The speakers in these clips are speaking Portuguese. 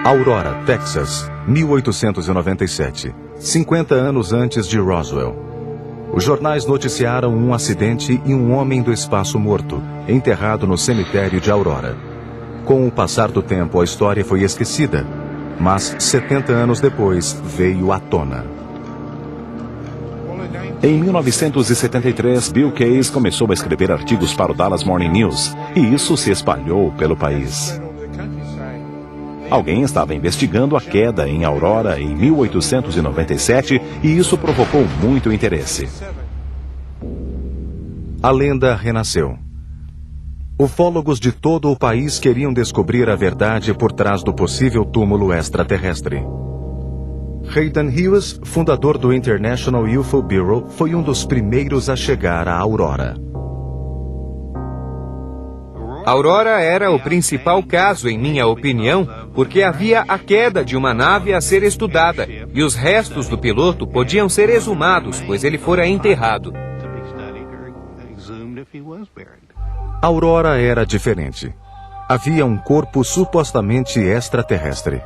Aurora, Texas, 1897, 50 anos antes de Roswell. Os jornais noticiaram um acidente e um homem do espaço morto, enterrado no cemitério de Aurora. Com o passar do tempo, a história foi esquecida, mas 70 anos depois veio à tona. Em 1973, Bill Case começou a escrever artigos para o Dallas Morning News, e isso se espalhou pelo país. Alguém estava investigando a queda em Aurora em 1897 e isso provocou muito interesse. A lenda renasceu. Ufólogos de todo o país queriam descobrir a verdade por trás do possível túmulo extraterrestre. Hayden Hughes, fundador do International UFO Bureau, foi um dos primeiros a chegar a Aurora. Aurora era o principal caso, em minha opinião, porque havia a queda de uma nave a ser estudada e os restos do piloto podiam ser exumados, pois ele fora enterrado. Aurora era diferente. Havia um corpo supostamente extraterrestre.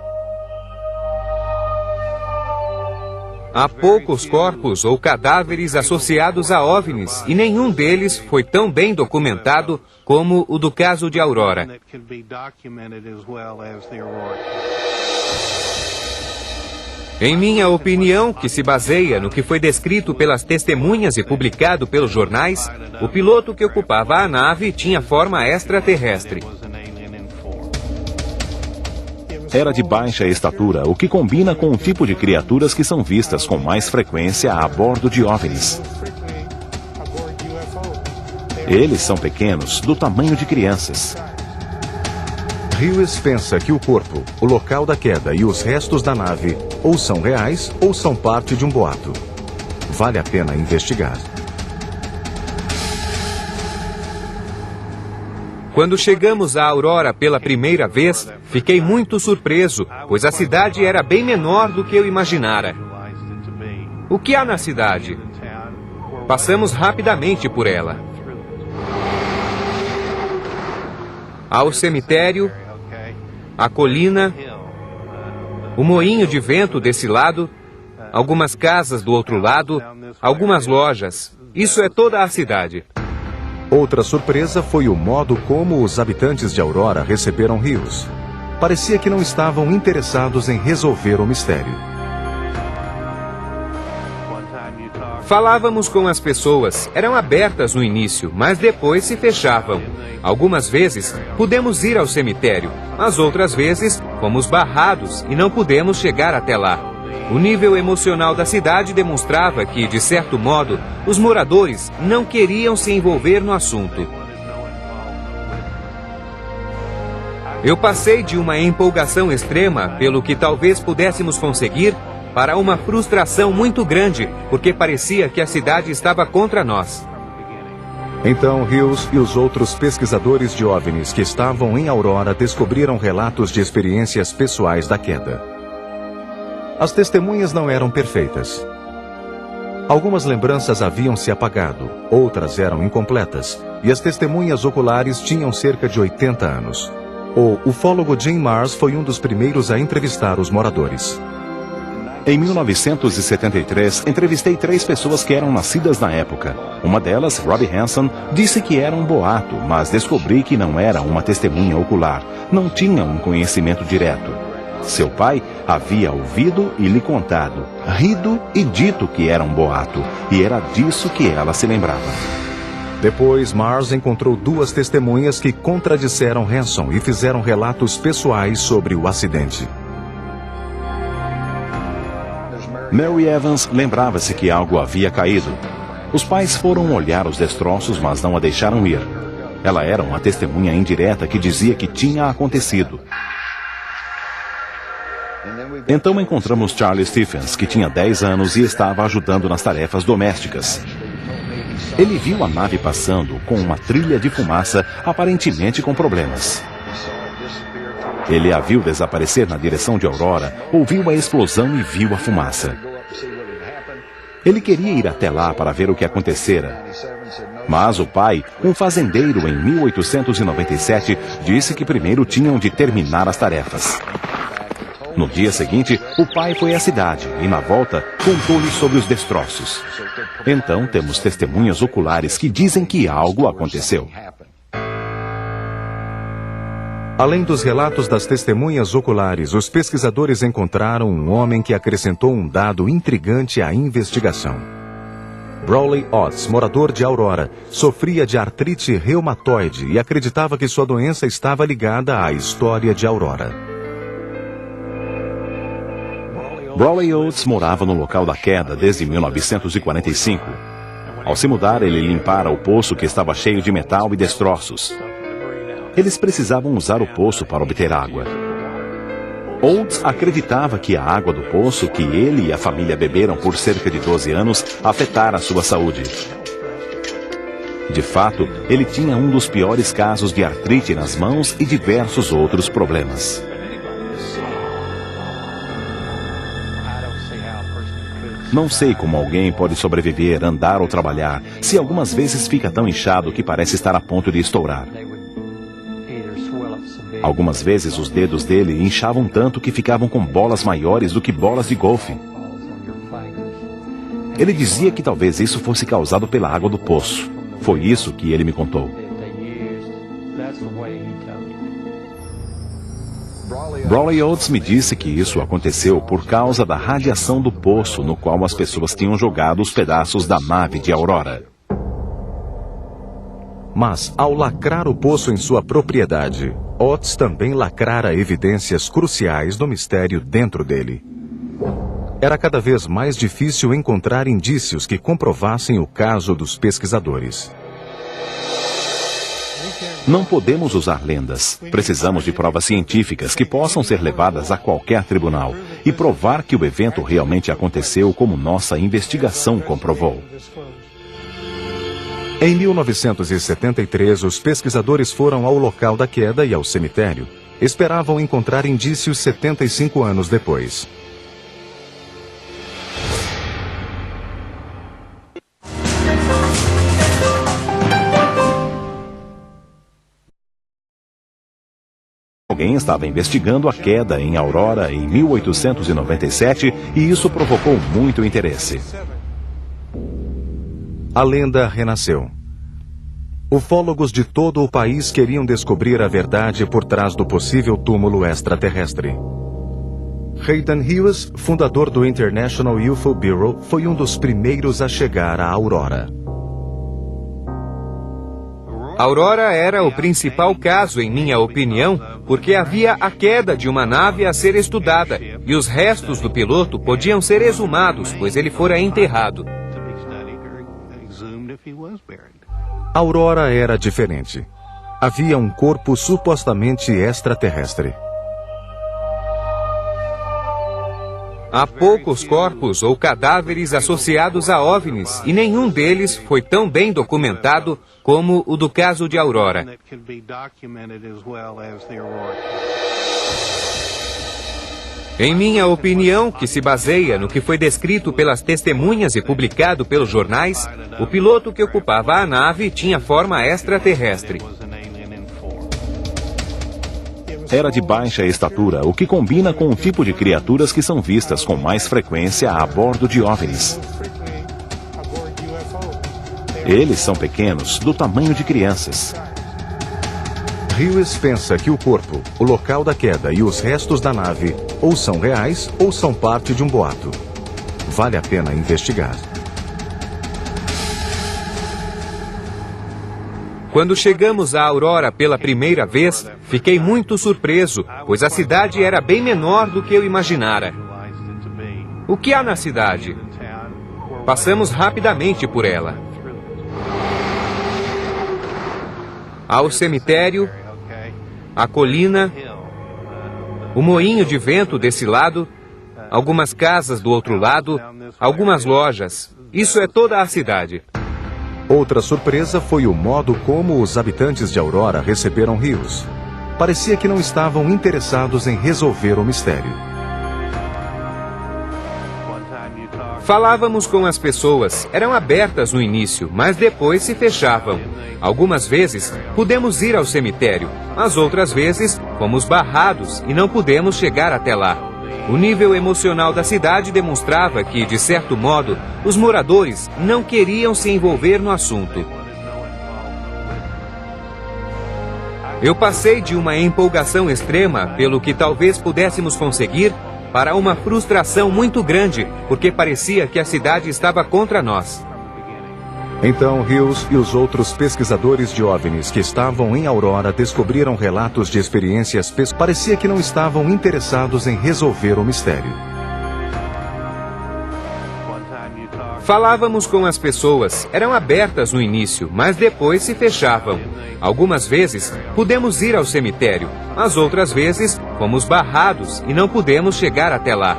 Há poucos corpos ou cadáveres associados a OVNIs e nenhum deles foi tão bem documentado como o do caso de Aurora. Em minha opinião, que se baseia no que foi descrito pelas testemunhas e publicado pelos jornais, o piloto que ocupava a nave tinha forma extraterrestre. Era de baixa estatura, o que combina com o tipo de criaturas que são vistas com mais frequência a bordo de OVNIs. Eles são pequenos, do tamanho de crianças. Hughes pensa que o corpo, o local da queda e os restos da nave ou são reais ou são parte de um boato. Vale a pena investigar. Quando chegamos a Aurora pela primeira vez, fiquei muito surpreso, pois a cidade era bem menor do que eu imaginara. O que há na cidade? Passamos rapidamente por ela. Há o cemitério, a colina, o moinho de vento desse lado, algumas casas do outro lado, algumas lojas. Isso é toda a cidade. Outra surpresa foi o modo como os habitantes de Aurora receberam Hughes. Parecia que não estavam interessados em resolver o mistério. Falávamos com as pessoas, eram abertas no início, mas depois se fechavam. Algumas vezes pudemos ir ao cemitério, mas outras vezes fomos barrados e não pudemos chegar até lá. O nível emocional da cidade demonstrava que, de certo modo, os moradores não queriam se envolver no assunto. Eu passei de uma empolgação extrema pelo que talvez pudéssemos conseguir para uma frustração muito grande, porque parecia que a cidade estava contra nós. Então, Hughes e os outros pesquisadores de OVNIs que estavam em Aurora descobriram relatos de experiências pessoais da queda. As testemunhas não eram perfeitas. Algumas lembranças haviam se apagado, outras eram incompletas, e as testemunhas oculares tinham cerca de 80 anos. O ufólogo Jim Marrs foi um dos primeiros a entrevistar os moradores. Em 1973, entrevistei 3 pessoas que eram nascidas na época. Uma delas, Robbie Hanson, disse que era um boato, mas descobri que não era uma testemunha ocular, não tinha um conhecimento direto. Seu pai havia ouvido e lhe contado, rido e dito que era um boato, e era disso que ela se lembrava. Depois, Marrs encontrou 2 testemunhas que contradisseram Hanson e fizeram relatos pessoais sobre o acidente. Mary Evans lembrava-se que algo havia caído. Os pais foram olhar os destroços, mas não a deixaram ir. Ela era uma testemunha indireta que dizia que tinha acontecido. Então encontramos Charlie Stephens, que tinha 10 anos e estava ajudando nas tarefas domésticas. Ele viu a nave passando com uma trilha de fumaça, aparentemente com problemas. Ele a viu desaparecer na direção de Aurora, ouviu a explosão e viu a fumaça. Ele queria ir até lá para ver o que acontecera. Mas o pai, um fazendeiro em 1897, disse que primeiro tinham de terminar as tarefas. No dia seguinte, o pai foi à cidade e, na volta, contou-lhe sobre os destroços. Então, temos testemunhas oculares que dizem que algo aconteceu. Além dos relatos das testemunhas oculares, os pesquisadores encontraram um homem que acrescentou um dado intrigante à investigação. Brawley Oates, morador de Aurora, sofria de artrite reumatoide e acreditava que sua doença estava ligada à história de Aurora. Brawley Oates morava no local da queda desde 1945. Ao se mudar, ele limpara o poço que estava cheio de metal e destroços. Eles precisavam usar o poço para obter água. Oates acreditava que a água do poço que ele e a família beberam por cerca de 12 anos afetara a sua saúde. De fato, ele tinha um dos piores casos de artrite nas mãos e diversos outros problemas. Não sei como alguém pode sobreviver, andar ou trabalhar, se algumas vezes fica tão inchado que parece estar a ponto de estourar. Algumas vezes os dedos dele inchavam tanto que ficavam com bolas maiores do que bolas de golfe. Ele dizia que talvez isso fosse causado pela água do poço. Foi isso que ele me contou. Brawley Oates me disse que isso aconteceu por causa da radiação do poço no qual as pessoas tinham jogado os pedaços da nave de Aurora. Mas, ao lacrar o poço em sua propriedade, Oates também lacrara evidências cruciais do mistério dentro dele. Era cada vez mais difícil encontrar indícios que comprovassem o caso dos pesquisadores. Não podemos usar lendas. Precisamos de provas científicas que possam ser levadas a qualquer tribunal e provar que o evento realmente aconteceu como nossa investigação comprovou. Em 1973, os pesquisadores foram ao local da queda e ao cemitério. Esperavam encontrar indícios 75 anos depois. Alguém estava investigando a queda em Aurora em 1897 e isso provocou muito interesse. A lenda renasceu. Ufólogos de todo o país queriam descobrir a verdade por trás do possível túmulo extraterrestre. Hayden Hughes, fundador do International UFO Bureau, foi um dos primeiros a chegar a Aurora. Aurora era o principal caso, em minha opinião, porque havia a queda de uma nave a ser estudada e os restos do piloto podiam ser exumados, pois ele fora enterrado. Aurora era diferente. Havia um corpo supostamente extraterrestre. Há poucos corpos ou cadáveres associados a OVNIs e nenhum deles foi tão bem documentado como o do caso de Aurora. Em minha opinião, que se baseia no que foi descrito pelas testemunhas e publicado pelos jornais, o piloto que ocupava a nave tinha forma extraterrestre. Era de baixa estatura, o que combina com o tipo de criaturas que são vistas com mais frequência a bordo de OVNIs. Eles são pequenos, do tamanho de crianças. Hughes pensa que o corpo, o local da queda e os restos da nave ou são reais ou são parte de um boato. Vale a pena investigar. Quando chegamos a Aurora pela primeira vez, fiquei muito surpreso, pois a cidade era bem menor do que eu imaginara. O que há na cidade? Passamos rapidamente por ela. Há o cemitério, a colina, o moinho de vento desse lado, algumas casas do outro lado, algumas lojas. Isso é toda a cidade. Outra surpresa foi o modo como os habitantes de Aurora receberam Hughes. Parecia que não estavam interessados em resolver o mistério. Falávamos com as pessoas, eram abertas no início, mas depois se fechavam. Algumas vezes pudemos ir ao cemitério, mas outras vezes fomos barrados e não pudemos chegar até lá. O nível emocional da cidade demonstrava que, de certo modo, os moradores não queriam se envolver no assunto. Eu passei de uma empolgação extrema pelo que talvez pudéssemos conseguir para uma frustração muito grande, porque parecia que a cidade estava contra nós. Então Hughes e os outros pesquisadores de OVNIs que estavam em Aurora descobriram relatos de experiências pessoais. Parecia que não estavam interessados em resolver o mistério. Falávamos com as pessoas, eram abertas no início, mas depois se fechavam. Algumas vezes pudemos ir ao cemitério, mas outras vezes fomos barrados e não pudemos chegar até lá.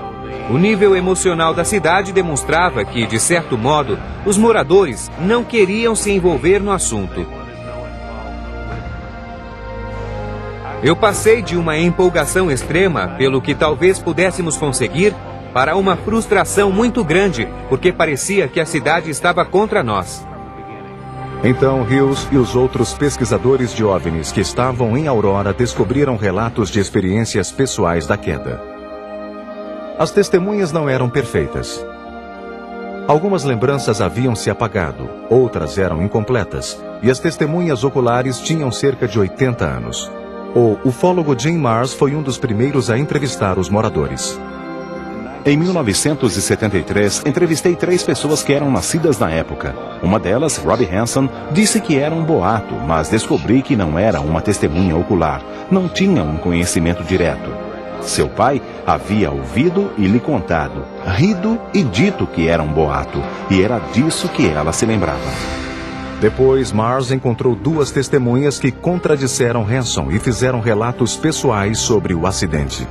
O nível emocional da cidade demonstrava que, de certo modo, os moradores não queriam se envolver no assunto. Eu passei de uma empolgação extrema pelo que talvez pudéssemos conseguir para uma frustração muito grande, porque parecia que a cidade estava contra nós. Então Hughes e os outros pesquisadores de OVNIs que estavam em Aurora descobriram relatos de experiências pessoais da queda. As testemunhas não eram perfeitas. Algumas lembranças haviam se apagado, outras eram incompletas, e as testemunhas oculares tinham cerca de 80 anos. O ufólogo Jim Marrs foi um dos primeiros a entrevistar os moradores. Em 1973, entrevistei 3 pessoas que eram nascidas na época. Uma delas, Robbie Hanson, disse que era um boato, mas descobri que não era uma testemunha ocular, não tinha um conhecimento direto. Seu pai havia ouvido e lhe contado, rido e dito que era um boato, e era disso que ela se lembrava. Depois, Marrs encontrou 2 testemunhas que contradisseram Hanson e fizeram relatos pessoais sobre o acidente.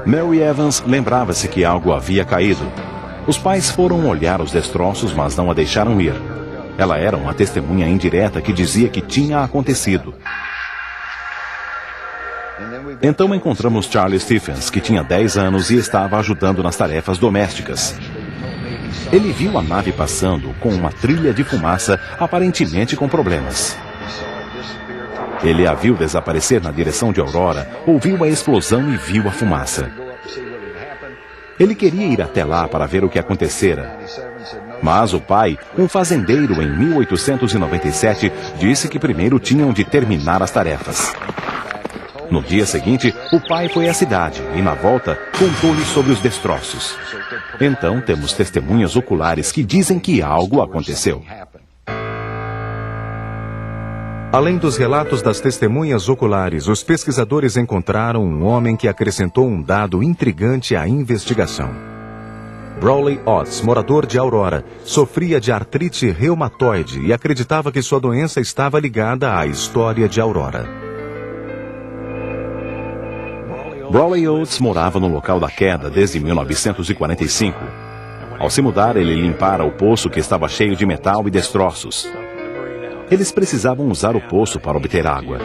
Mary Evans lembrava-se que algo havia caído. Os pais foram olhar os destroços, mas não a deixaram ir. Ela era uma testemunha indireta que dizia que tinha acontecido. Então encontramos Charlie Stephens, que tinha 10 anos e estava ajudando nas tarefas domésticas. Ele viu a nave passando com uma trilha de fumaça, aparentemente com problemas. Ele a viu desaparecer na direção de Aurora, ouviu a explosão e viu a fumaça. Ele queria ir até lá para ver o que acontecera. Mas o pai, um fazendeiro em 1897, disse que primeiro tinham de terminar as tarefas. No dia seguinte, o pai foi à cidade e, na volta, contou-lhe sobre os destroços. Então, temos testemunhas oculares que dizem que algo aconteceu. Além dos relatos das testemunhas oculares, os pesquisadores encontraram um homem que acrescentou um dado intrigante à investigação. Brawley Otts, morador de Aurora, sofria de artrite reumatoide e acreditava que sua doença estava ligada à história de Aurora. Brawley Otts morava no local da queda desde 1945. Ao se mudar, ele limpara o poço que estava cheio de metal e destroços. Eles precisavam usar o poço para obter água.